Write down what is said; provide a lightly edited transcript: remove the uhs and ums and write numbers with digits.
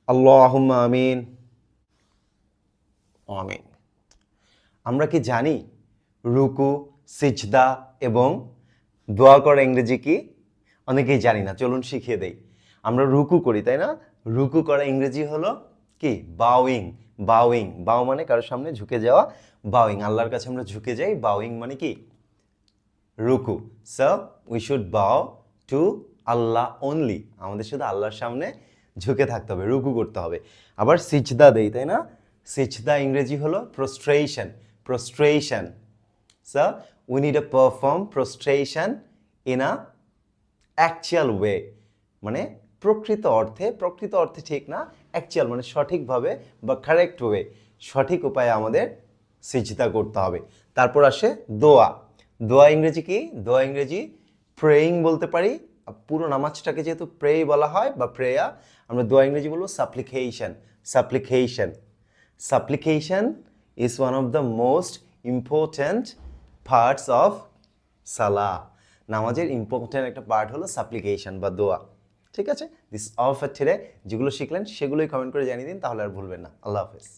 আল্লাহুম্মা আমিন। আমিন। আমরা কি জানি রুকু, সিজদা এবং দোয়া করা ইংরেজি কি? অনেকেই জানি না, চলুন শিখিয়ে দেই। আমরা রুকু করি, তাই না? রুকু করা ইংরেজি হলো কি? বাউইং। বাউইং, বাউ মানে কারোর সামনে ঝুঁকে যাওয়া, বাউইং। আল্লাহর কাছে আমরা ঝুঁকে যাই, বাউইং মানে কি? রুকু। So we should bow to Allah only. আমাদের শুধু আল্লাহর সামনে ঝুঁকে থাকতে হবে, রুকু করতে হবে। আবার সিজদা দেই, তাই না? সিজদা ইংরেজি হলো prostration. Prostration. So we need a perform prostration in a actual way, মানে প্রকৃত অর্থে ঠিক না, অ্যাকচুয়াল মানে সঠিকভাবে বা কারেক্ট ওয়ে, সঠিক উপায়ে আমাদের সিজদা করতে হবে। তারপর আসে দোয়া। দোয়া ইংরেজি কি? দোয়া ইংরেজি প্রেয়িং বলতে পারি। পুরো নামাজটাকে যেহেতু প্রে বলা হয় বা প্রেয়ার, আমরা দোয়া ইংরেজি বলবো supplication. Supplication. Supplication is one of the most important parts of সালাহ। নামাজের ইম্পর্ট্যান্ট একটা পার্ট হলো সাপ্লিকেশন বা দোয়া। ঠিক আছে, দিস অল ফর টুডে। যেগুলো শিখলেন সেগুলোই কমেন্ট করে জানিয়ে দিন, তাহলে আর ভুলবেন না। আল্লাহ হাফেজ।